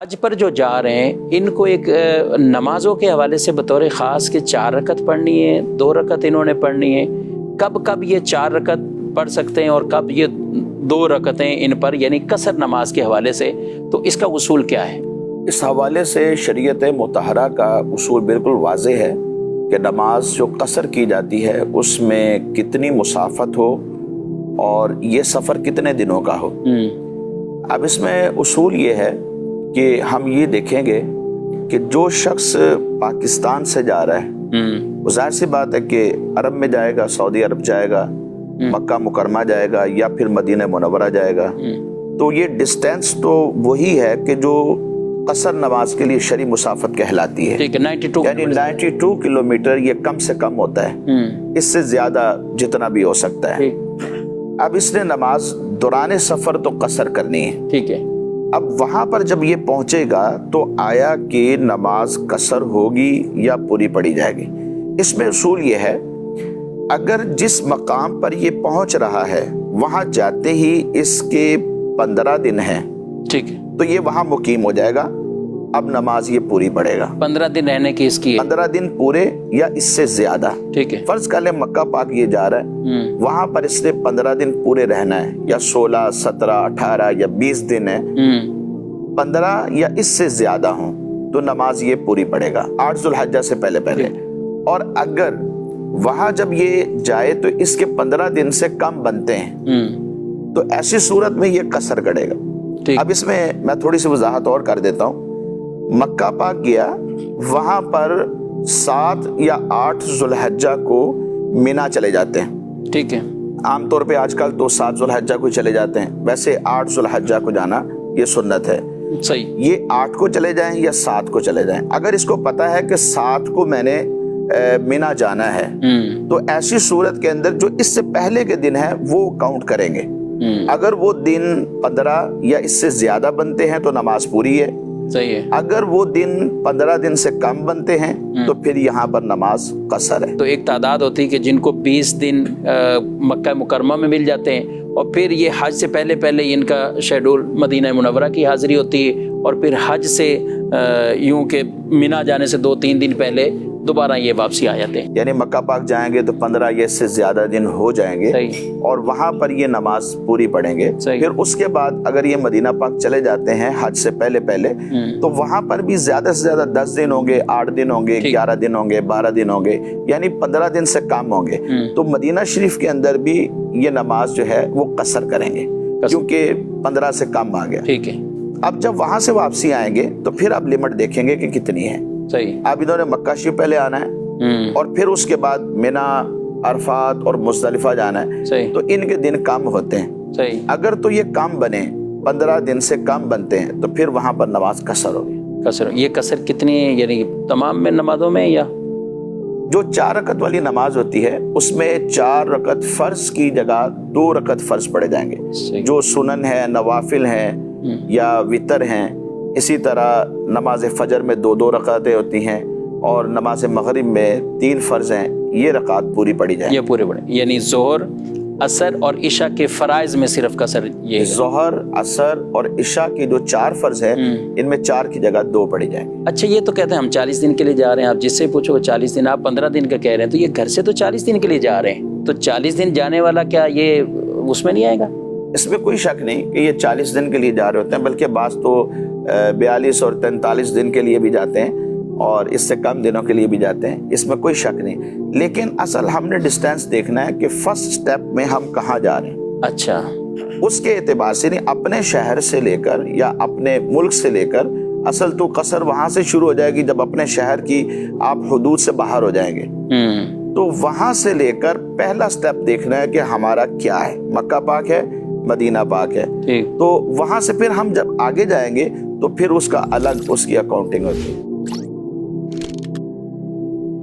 हज पर जो जा रहे हैं इनको एक नमाजों के हवाले से बतौर ख़ास कि 4 रकत पढ़नी है, 2 रकत इन्होंने पढ़नी है, कब कब ये 4 रकत पढ़ सकते हैं और कब ये 2 रकतें इन पर यानी कसर नमाज के हवाले से, तो इसका उसूल क्या है? इस हवाले से शरीयत मुतहरा का उसूल बिल्कुल वाज़ेह है कि नमाज जो कसर की जाती है उसमें कितनी मुसाफत हो और ये सफ़र कितने दिनों का हो। अब इसमें उसूल ये है कि हम ये देखेंगे कि जो शख्स पाकिस्तान से जा रहा है वो जाहिर सी बात है कि अरब में जाएगा, सऊदी अरब जाएगा, मक्का मुकरमा जाएगा या फिर मदीना मुनव्वरा जाएगा। तो ये डिस्टेंस तो वही है कि जो कसर नमाज के लिए शरी मुसाफत कहलाती है। ठीक है, 92 किलोमीटर ये कम से कम होता है, इससे ज्यादा जितना भी हो सकता है। अब इसने नमाज दौरान सफर तो कसर करनी है। ठीक है। अब वहां पर जब ये पहुंचेगा तो आया कि नमाज कसर होगी या पूरी पड़ी जाएगी। इसमें उसूल ये है, अगर जिस मकाम पर ये पहुंच रहा है वहां जाते ही इसके 15 दिन हैं, ठीक है, तो ये वहां मुकीम हो जाएगा। अब नमाज ये पूरी पड़ेगा। 15 दिन रहने की इसकी है। 15 दिन पूरे या इससे ज्यादा। ठीक है। फर्ज कर ले मक्का पाक ये जा रहा है, वहां पर इसने 15 दिन पूरे रहना है, या 16, 17, 18 या 20 दिन है, 15 या इससे ज्यादा हो तो नमाज ये पूरी पड़ेगा 8 जुल्हज्जा से पहले पहले। और अगर वहां जब ये जाए तो इसके 15 दिन से कम बनते हैं तो ऐसी सूरत में ये कसर करेगा। अब इसमें मैं थोड़ी सी वजाहत और कर देता हूँ। मक्का पाक गया, वहां पर 7 या 8 जुल्हज्जा को मिना चले जाते हैं। ठीक है। आमतौर पे आजकल तो 7 जुल्हज्जा को चले जाते हैं, वैसे 8 जुल्हज्जा को जाना ये सुन्नत है। सही। ये 8 को चले जाएं या 7 को चले जाएं। अगर इसको पता है कि 7 को मैंने मिना जाना है तो ऐसी सूरत के अंदर जो इससे पहले के दिन है वो काउंट करेंगे। अगर वो दिन 15 या इससे ज्यादा बनते हैं तो नमाज पूरी है। सही है। अगर वो दिन 15 दिन से कम बनते हैं तो फिर यहाँ पर नमाज कसर है। तो एक तादाद होती है कि जिनको 20 दिन मक्का मुकरमा में मिल जाते हैं और फिर ये हज से पहले पहले इनका शेड्यूल मदीना मुनव्वरा की हाजिरी होती है और फिर हज से यूं के मिना जाने से 2-3 दिन पहले दोबारा ये वापसी आ जाते हैं। यानी मक्का पाक जाएंगे तो 15 या इससे ज्यादा दिन हो जाएंगे और वहां पर ये नमाज पूरी पढ़ेंगे। फिर उसके बाद अगर ये मदीना पाक चले जाते हैं हज से पहले पहले तो वहां पर भी ज्यादा से ज्यादा 10 दिन होंगे, 8 दिन होंगे, 11 दिन होंगे, 12 दिन होंगे, यानी 15 दिन से कम होंगे। तो मदीना शरीफ के अंदर भी ये नमाज जो है वो कसर करेंगे क्योंकि 15 से कम आ गया। ठीक है। अब जब वहां से वापसी आएंगे तो फिर अब लिमिट देखेंगे कि कितनी है। सही। अब इन्होंने मक्का शरीफ पहले आना है और फिर उसके बाद मिना, अरफात और मुज़दलिफा जाना है। सही। तो इनके दिन कम होते हैं। सही। अगर तो ये कम बने, 15 दिन से कम बनते हैं तो फिर वहां पर नमाज कसर होगी। कसर, ये कसर कितनी यानी तमाम में नमाजों में, या जो 4 रकत वाली नमाज होती है उसमें 4 रकत फर्ज की जगह 2 रकत फर्ज पड़े जाएंगे। जो सुनन है, नवाफिल हैं या वितर हैं, इसी तरह नमाज फजर में 2-2 रकातें होती हैं और नमाज मगरिब में 3 फर्ज हैं, ये रकात पूरी पड़ी जाए। ये पूरे पड़े यानी जोहर, असर और इशा के फराइज में सिर्फ कसर ये जोहर, असर और इशा की जो 4 फर्ज हैं इनमें 4 की जगह 2 पड़ी जाएंगे। अच्छा, ये तो कहते हैं हम 40 दिन के लिए जा रहे हैं, आप जिससे पूछो 40 दिन, आप 15 दिन का कह रहे हैं, तो ये घर से तो 40 दिन के लिए जा रहे हैं, तो 40 दिन जाने वाला क्या ये उसमें नहीं आएगा? इसमें कोई शक नहीं कि ये 40 दिन के लिए जा रहे होते हैं, बल्कि बास तो 42 और 43 दिन के लिए भी जाते हैं और इससे कम दिनों के लिए भी जाते हैं, इसमें कोई शक नहीं। लेकिन असल हमने डिस्टेंस देखना है कि फर्स्ट स्टेप में हम कहाँ जा रहे हैं। अच्छा, उसके एतबार से नहीं, अपने शहर से लेकर या अपने मुल्क से लेकर, असल तो कसर वहां से शुरू हो जाएगी जब अपने शहर की आप हुदूद से बाहर हो जाएंगे। तो वहां से लेकर पहला स्टेप देखना है कि हमारा क्या है। मक्का पाक है, मदीना पाक है, तो वहां से फिर हम जब आगे जाएंगे तो फिर उसका अलग उसकी अकाउंटिंग होती है।